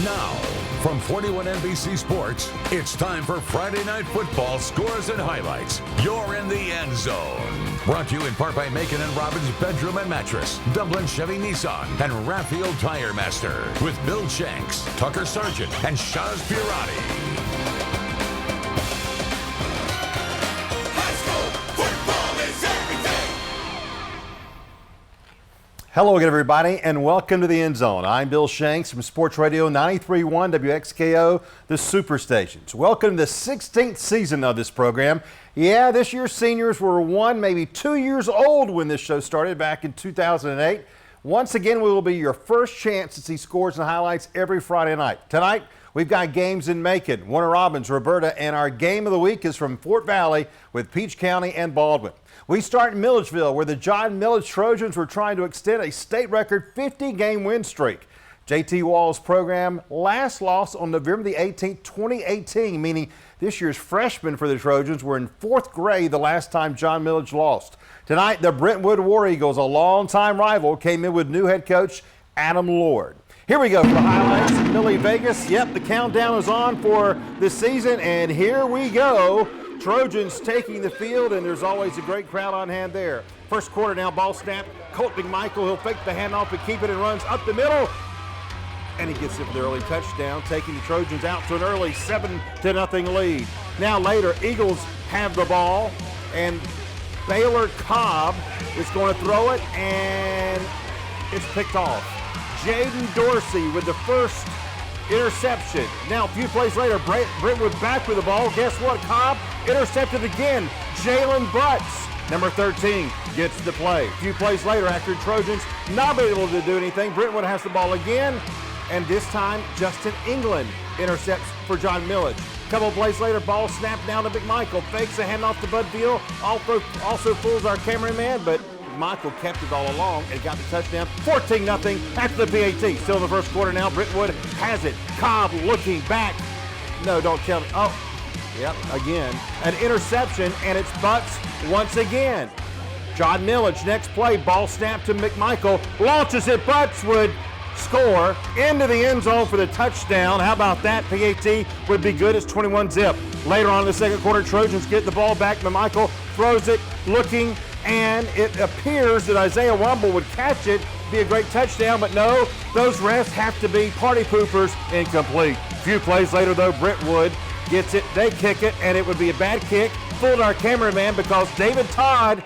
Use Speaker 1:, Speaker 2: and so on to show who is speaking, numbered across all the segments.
Speaker 1: Now, from 41 NBC Sports, it's time for Friday Night Football scores and highlights. You're in the end zone. Brought to you in part by Macon and Robbins Bedroom and Mattress, Dublin Chevy Nissan, and Raphael Tire Master. With Bill Shanks, Tucker Sargent, and Shaaz Peerani.
Speaker 2: Hello again, everybody, and welcome to the End Zone. I'm Bill Shanks from Sports Radio 93.1 WXKO, the Superstations. Welcome to the 16th season of this program. Yeah, this year's seniors were 1, maybe 2 years old when this show started back in 2008. Once again, we will be your first chance to see scores and highlights every Friday night. Tonight, we've got games in Macon, Warner Robins, Roberta, and our game of the week is from Fort Valley with Peach County and Baldwin. We start in Milledgeville, where the John Milledge Trojans were trying to extend a state record 50-game win streak. JT Wall's program last lost on November the 18th, 2018, meaning this year's freshmen for the Trojans were in 4th grade the last time John Milledge lost. Tonight, the Brentwood War Eagles, a longtime rival, came in with new head coach Adam Lord. Here we go for the highlights in Millie Vegas. Yep, the countdown is on for this season, and here we go. Trojans taking the field, and there's always a great crowd on hand there. First quarter now, ball snap. Colt McMichael, he'll fake the handoff and keep it and runs up the middle. And he gets it for the early touchdown, taking the Trojans out to an early 7-0 lead. Now later, Eagles have the ball, and Baylor Cobb is going to throw it, and it's picked off. Jaden Dorsey with the first interception. Now, a few plays later, Brentwood back with the ball. Guess what? Cobb intercepted again. Jalen Butts, number 13, gets the play. A few plays later, after Trojans not being able to do anything, Brentwood has the ball again, and this time, Justin England intercepts for John Milledge. A couple of plays later, ball snapped down to McMichael. Fakes a handoff to Bud Beal. Also fools our cameraman, but Michael kept it all along and got the touchdown. 14-0 after the PAT. Still in the first quarter now. Brentwood has it. Cobb looking back. No, don't count it. Oh, yep, again. An interception, and it's Butts once again. John Milledge, next play. Ball snap to McMichael. Launches it. Butts would score into the end zone for the touchdown. How about that? PAT would be good. It's 21-0. Later on in the second quarter, Trojans get the ball back. McMichael throws it, looking, and it appears that Isaiah Womble would catch it, be a great touchdown, but no, those refs have to be party poopers, incomplete. A few plays later, though, Brentwood gets it, they kick it, and it would be a bad kick. Fooled our cameraman because David Todd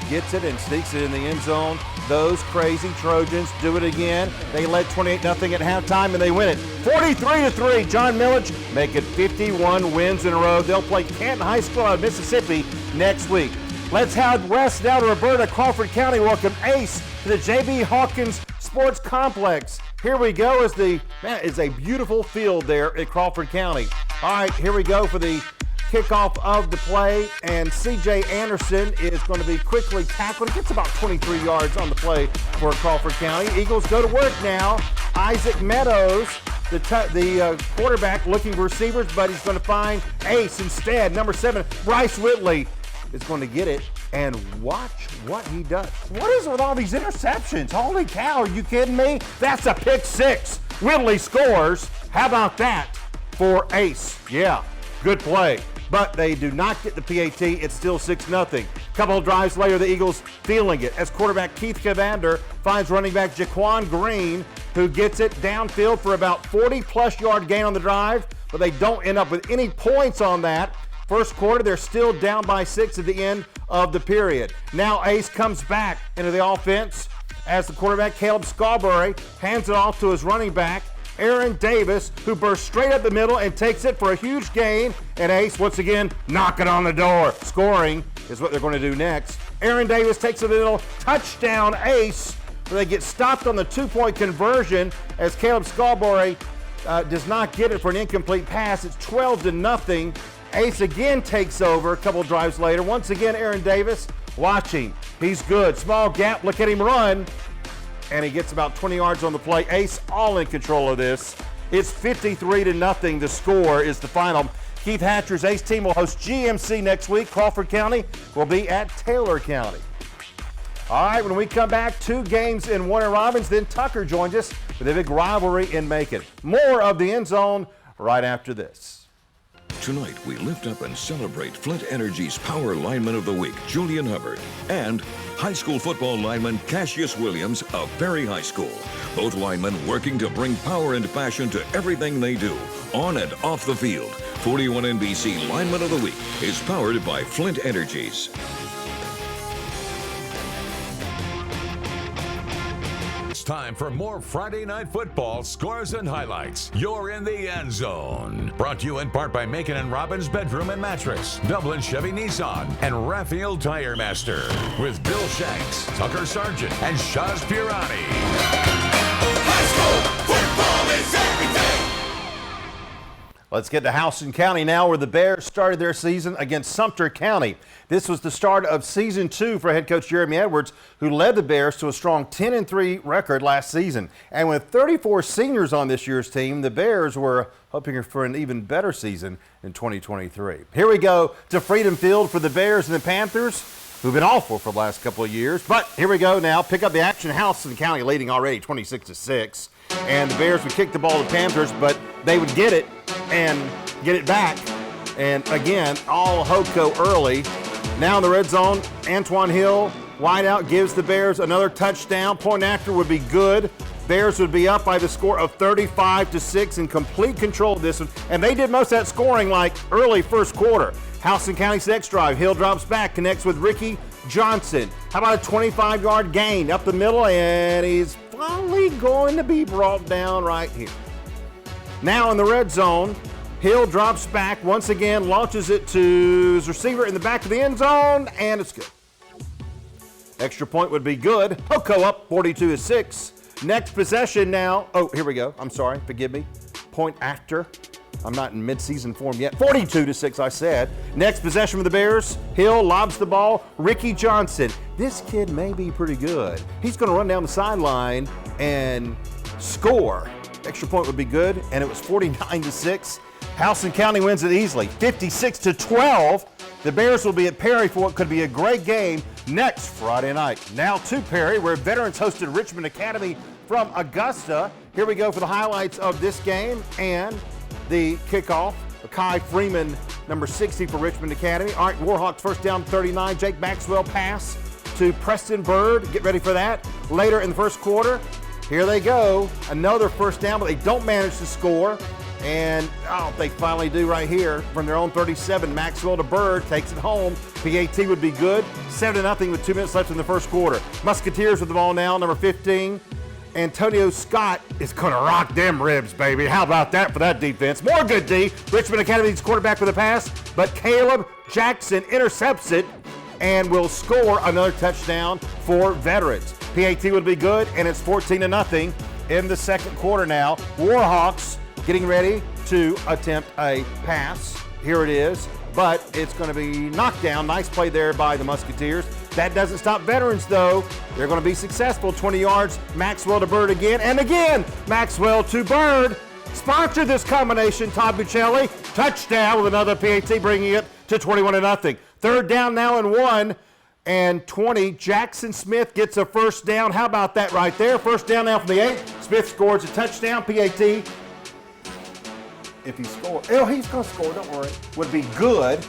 Speaker 2: gets it and sneaks it in the end zone. Those crazy Trojans do it again. They led 28-0 at halftime, and they win it 43-3. John Milledge making 51 wins in a row. They'll play Canton High School out of Mississippi next week. Let's head west now to Roberta. Crawford County welcome Ace to the J.B. Hawkins Sports Complex. Here we go as that is a beautiful field there at Crawford County. All right, here we go for the kickoff of the play, and C.J. Anderson is going to be quickly tackled. He gets about 23 yards on the play for Crawford County. Eagles go to work now. Isaac Meadows, the quarterback, looking for receivers, but he's going to find Ace instead. Number 7, Bryce Whitley, is going to get it, and watch what he does. What is it with all these interceptions? Holy cow, are you kidding me? That's a pick 6. Whitley scores. How about that for Ace? Yeah, good play. But they do not get the PAT. It's still 6-0. Couple of drives later, the Eagles feeling it as quarterback Keith Cavander finds running back Jaquan Green, who gets it downfield for about 40-plus yard gain on the drive, but they don't end up with any points on that. First quarter, they're still down by 6 at the end of the period. Now Ace comes back into the offense as the quarterback, Caleb Scarborough, hands it off to his running back, Aaron Davis, who bursts straight up the middle and takes it for a huge gain. And Ace, once again, knocking on the door. Scoring is what they're going to do next. Aaron Davis takes a little touchdown Ace, where they get stopped on the 2-point conversion as Caleb Scarborough does not get it for an incomplete pass. It's 12-0. Ace again takes over a couple drives later. Once again, Aaron Davis watching. He's good. Small gap. Look at him run. And he gets about 20 yards on the play. Ace all in control of this. It's 53-0. The score is the final. Keith Hatcher's Ace team will host GMC next week. Crawford County will be at Taylor County. All right, when we come back, 2 games in Warner Robins, then Tucker joins us with a big rivalry in Macon. More of the End Zone right after this.
Speaker 3: Tonight, we lift up and celebrate Flint Energy's Power Lineman of the Week, Julian Hubbard, and high school football lineman Cassius Williams of Perry High School. Both linemen working to bring power and passion to everything they do, on and off the field. 41 NBC Lineman of the Week is powered by Flint Energies.
Speaker 1: It's time for more Friday Night Football scores and highlights. You're in the End Zone. Brought to you in part by Macon and Robin's Bedroom and Mattress, Dublin Chevy Nissan, and Raphael Tire Master. With Bill Shanks, Tucker Sargent, and Shaaz Peerani.
Speaker 4: High school football is everything.
Speaker 2: Let's get to Houston County now, where the Bears started their season against Sumter County. This was the start of season 2 for head coach Jeremy Edwards, who led the Bears to a strong 10-3 record last season. And with 34 seniors on this year's team, the Bears were hoping for an even better season in 2023. Here we go to Freedom Field for the Bears and the Panthers, who've been awful for the last couple of years. But here we go now. Pick up the action. Houston County leading already 26-6. And the Bears would kick the ball to the Panthers, but they would get it and get it back. And again, all Hoco early. Now in the red zone, Antoine Hill, wide out, gives the Bears another touchdown. Point after would be good. Bears would be up by the score of 35-6 in complete control of this one. And they did most of that scoring like early first quarter. Houston County's next drive, Hill drops back, connects with Ricky Johnson. How about a 25-yard gain up the middle, and he's finally going to be brought down right here. Now in the red zone, Hill drops back once again, launches it to his receiver in the back of the end zone, and it's good. Extra point would be good. Hoco up 42-6. Next possession now. Oh, here we go. I'm sorry. Forgive me. Point after. I'm not in midseason form yet. 42-6, I said. Next possession for the Bears. Hill lobs the ball. Ricky Johnson. This kid may be pretty good. He's going to run down the sideline and score. Extra point would be good, and it was 49-6. Houston County wins it easily, 56-12. The Bears will be at Perry for what could be a great game next Friday night. Now to Perry, where veterans hosted Richmond Academy from Augusta. Here we go for the highlights of this game and the kickoff. Kai Freeman, number 60 for Richmond Academy. All right, Warhawks first down 39. Jake Maxwell pass to Preston Bird. Get ready for that. Later in the first quarter, here they go. Another first down, but they don't manage to score. And they finally do right here from their own 37. Maxwell to Bird, takes it home. PAT would be good. 7-0 with 2 minutes left in the first quarter. Musketeers with the ball now, number 15. Antonio Scott is going to rock them ribs, baby. How about that for that defense? More good D. Richmond Academy's quarterback with a pass, but Caleb Jackson intercepts it and will score another touchdown for veterans. PAT would be good, and it's 14-0 in the second quarter now. Warhawks getting ready to attempt a pass. Here it is, but it's going to be knocked down. Nice play there by the Musketeers. That doesn't stop veterans, though. They're going to be successful. 20 yards, Maxwell to Bird again, and again, Maxwell to Bird. Sponsored this combination, Todd Buccelli. Touchdown with another PAT, bringing it to 21-0. Third down now and 1 and 20. Jackson Smith gets a first down. How about that right there? First down now from the 8. Smith scores a touchdown. PAT, if he scores, he's going to score, don't worry, would be good.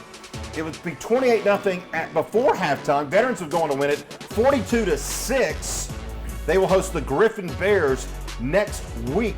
Speaker 2: It would be 28-0 before halftime. Veterans would go on to win it 42-6. They will host the Griffin Bears next week.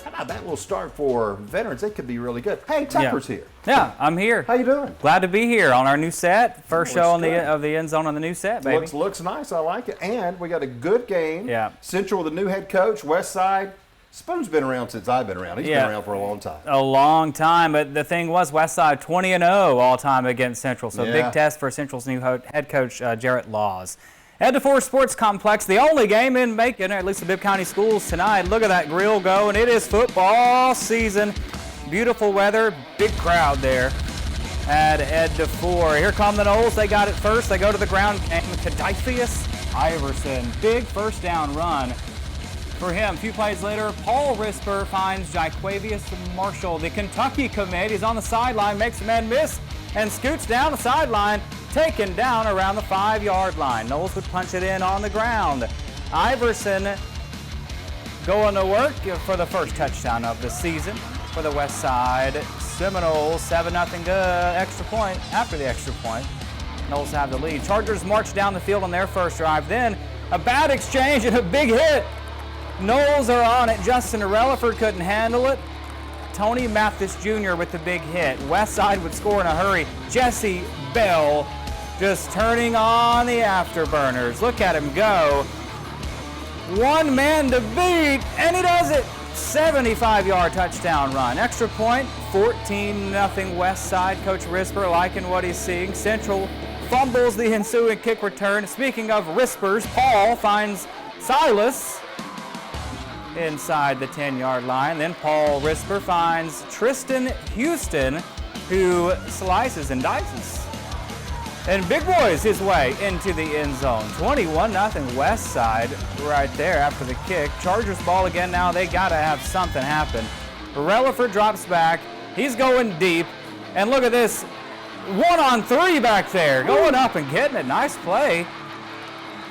Speaker 2: How about that little start for veterans? They could be really good. Hey, Tucker's here.
Speaker 5: Yeah, I'm here.
Speaker 2: How you doing?
Speaker 5: Glad to be here on our new set. First show of the End Zone on the new set, baby.
Speaker 2: Looks nice. I like it. And we got a good game.
Speaker 5: Yeah.
Speaker 2: Central with the new head coach, Westside. Spoon's been around since I've been around. He's been around for a long time.
Speaker 5: A long time, but the thing was Westside 20-0 all time against Central. So big test for Central's new head coach, Jarrett Laws. Head to Forest Sports Complex, the only game in Macon, or at least the Bibb County Schools tonight. Look at that grill go, and it is football season. Beautiful weather, big crowd there at Ed DeFore. Here come the Noles. They got it first. They go to the ground game. Cadifius Iverson, big first down run for him. A few plays later, Paul Risper finds Jaquavius Marshall, the Kentucky commit. He's on the sideline, makes a man miss, and scoots down the sideline. taken down around the 5-yard line. Knowles would punch it in on the ground. Iverson going to work for the first touchdown of the season for the Westside Seminoles. 7-0 extra point after the extra point. Knowles have the lead. Chargers march down the field on their first drive. Then a bad exchange and a big hit. Knowles are on it. Justin Relaford couldn't handle it. Tony Mathis Jr. with the big hit. Westside would score in a hurry. Jesse Bell just turning on the afterburners. Look at him go. One man to beat, and he does it. 75-yard touchdown run. Extra point, 14-0 Westside. Coach Risper liking what he's seeing. Central fumbles the ensuing kick return. Speaking of Rispers, Paul finds Silas inside the 10-yard line. Then Paul Risper finds Tristan Houston, who slices and dices. And big boys his way into the end zone. 21-0 Westside right there after the kick. Chargers ball again now. They got to have something happen. Relaford drops back. He's going deep. And look at this. 1-on-3 back there. Going up and getting it. Nice play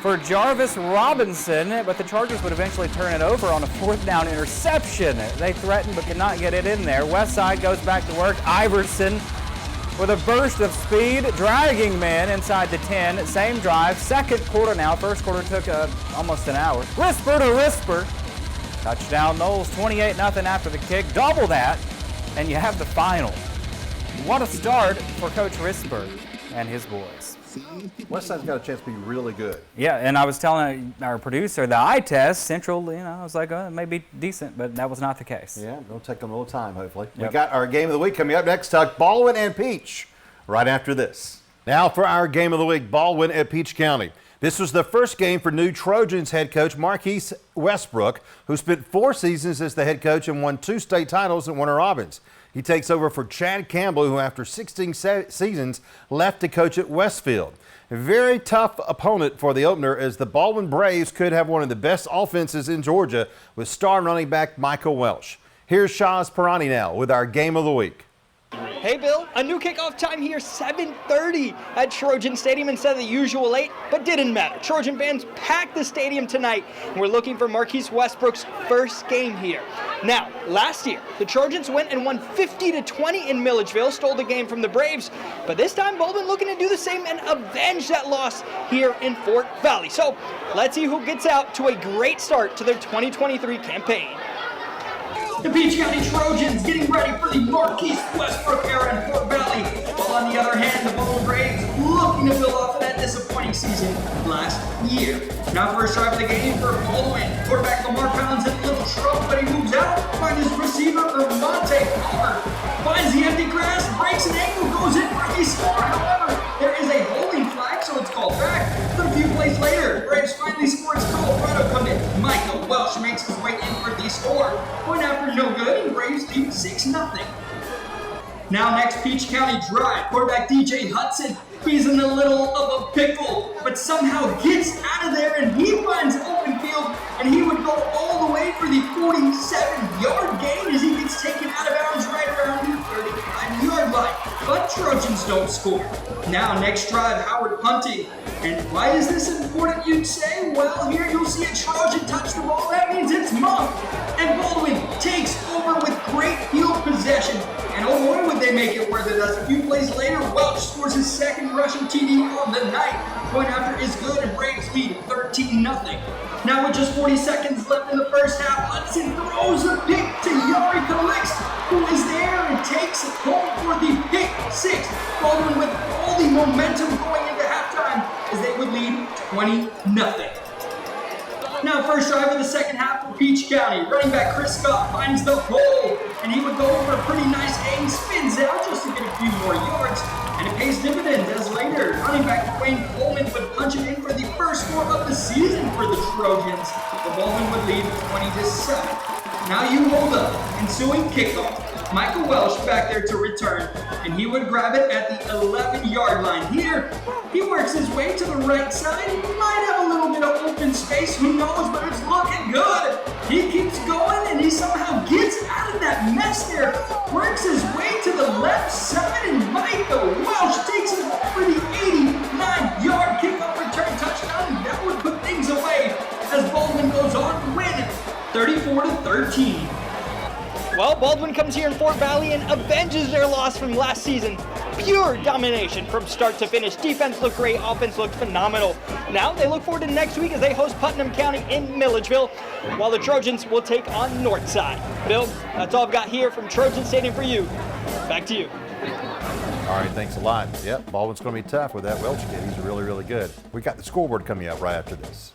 Speaker 5: for Jarvis Robinson, but the Chargers would eventually turn it over on a 4th down interception. They threatened but could not get it in there. Westside goes back to work. Iverson with a burst of speed, dragging man inside the 10. Same drive, second quarter now. First quarter took almost an hour. Risper to Risper. Touchdown Knowles, 28-0 after the kick. Double that, and you have the final. What a start for Coach Risper and his boys.
Speaker 2: Westside's got a chance to be really good.
Speaker 5: Yeah, and I was telling our producer, the eye test, Central, I was like, it may be decent, but that was not the case.
Speaker 2: Yeah, it'll take them a little time, hopefully.
Speaker 5: Yep.
Speaker 2: We got our game of the week coming up next. Baldwin and Peach right after this. Now for our game of the week, Baldwin at Peach County. This was the first game for new Trojans head coach Marquise Westbrook, who spent 4 seasons as the head coach and won 2 state titles at Warner Robins. He takes over for Chad Campbell, who after 16 seasons left to coach at Westfield. A very tough opponent for the opener, as the Baldwin Braves could have one of the best offenses in Georgia with star running back Michael Welsh. Here's Shaaz Peerani now with our game of the week.
Speaker 6: Hey Bill, a new kickoff time here, 7:30 at Trojan Stadium instead of the usual 8, but didn't matter. Trojan fans packed the stadium tonight, and we're looking for Marquise Westbrook's first game here. Now, last year, the Trojans went and won 50-20 in Milledgeville, stole the game from the Braves, but this time Baldwin looking to do the same and avenge that loss here in Fort Valley. So, let's see who gets out to a great start to their 2023 campaign. The Peach County Trojans getting ready for the Marquise Westbrook era in Fort Valley. While on the other hand, the Baldwin Braves looking to build off of that disappointing season last year. Now first drive of the game for Baldwin. Quarterback Lamar Pounds in a little trouble, but he moves out. Finds his receiver, Monte Palmer. Finds the empty grass, breaks an ankle, goes in for a score. However, there is a holding flag, so it's called back. But a few plays later, Braves finally score its Colorado commit. Michael Welsh makes his way in for the score. Point after no good, and Braves lead 6-0. Now next Peach County drive, quarterback DJ Hudson, he's in the middle of a pickle, but somehow gets out of there and he finds open field, and he would go all the way for the 47-yard gain as he gets taken out of bounds right around the 35-yard line. But Trojans don't score. Now next drive, Howard punting. And why is this important, you'd say? Well, here you'll see a Trojan touch the ball. That means it's muffed. And Baldwin takes over with great field possession. And oh boy, would they make it worth it. A few plays later, Welch scores his second rushing TD of the night. Point after is good, and Braves lead 13-0. Now with just 40 seconds left in the first half, Hudson throws a pick to Yari Calix, who is there and takes it home for the pick 6. Baldwin with all the momentum going into halftime as they would lead 20-0. Now first drive of the second half for Peach County. Running back Chris Scott finds the hole, and he would go for a pretty nice aim, spins out just to get a few more yards, and it pays dividends as later running back Dwayne Coleman would punch it in for the first score of the season for the Trojans. The Baldwin would lead 20-7. Now you hold up, ensuing kickoff. Michael Welsh back there to return, and he would grab it at the 11-yard line. Here, he works his way to the right side. He might have a little bit of open space, who knows, but it's looking good. He keeps going, and he somehow gets out of that mess there, works his way to the left side, and Michael Welsh takes it for the 13. Well, Baldwin comes here in Fort Valley and avenges their loss from last season. Pure domination from start to finish. Defense looked great, offense looked phenomenal. Now they look forward to next week as they host Putnam County in Milledgeville, while the Trojans will take on Northside. Bill, that's all I've got here from Trojan Stadium for you. Back to you.
Speaker 2: All right, thanks a lot. Yep, Baldwin's going to be tough with that Welch kid. He's really, really good. We got the scoreboard coming up right after this.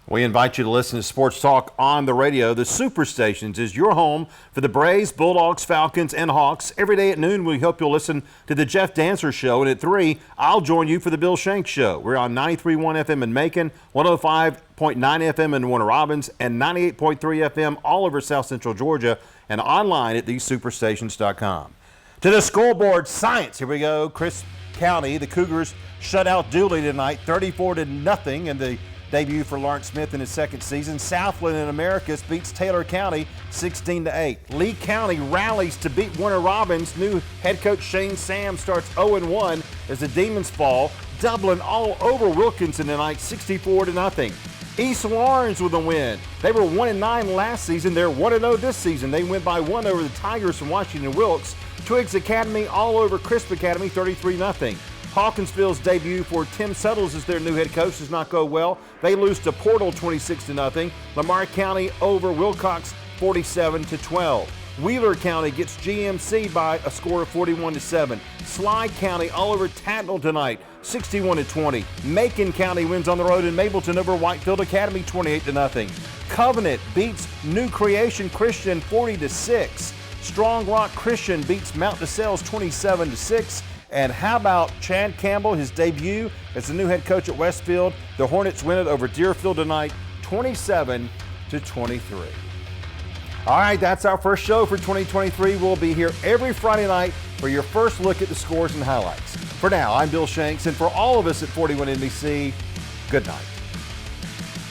Speaker 2: We invite you to listen to Sports Talk on the radio. The Superstations is your home for the Braves, Bulldogs, Falcons, and Hawks. Every day at noon, we hope you'll listen to the Jeff Dancer Show. And at 3, I'll join you for the Bill Shanks Show. We're on 93.1 FM in Macon, 105.9 FM in Warner Robins, and 98.3 FM all over South Central Georgia, and online at thesuperstations.com. To the scoreboard, science. Here we go. Crisp County, the Cougars shut out Dooley tonight, 34-0 in the debut for Lawrence Smith in his second season. Southland in Americus beats Taylor County 16-8. Lee County rallies to beat Warner Robins. New head coach Shane Sam starts 0-1 as the Demons fall. Dublin all over Wilkinson tonight, 64-0. East Lawrence with a win. They were 1-9 last season. They're 1-0 this season. They win by 1 over the Tigers from Washington Wilkes. Twigs Academy all over Crisp Academy, 33-0. Hawkinsville's debut for Tim Suttles as their new head coach does not go well. They lose to Portal 26-0. Lamar County over Wilcox 47-12. Wheeler County gets GMC by a score of 41-7. Slide County all over Tattnall tonight, 61-20. Macon County wins on the road in Mableton over Whitefield Academy, 28-0. Covenant beats New Creation Christian 40-6. Strong Rock Christian beats Mount DeSales 27-6. And how about Chad Campbell, his debut as the new head coach at Westfield? The Hornets win it over Deerfield tonight, 27-23. All right, that's our first show for 2023. We'll be here every Friday night for your first look at the scores and highlights. For now, I'm Bill Shanks, and for all of us at 41 NBC, good night.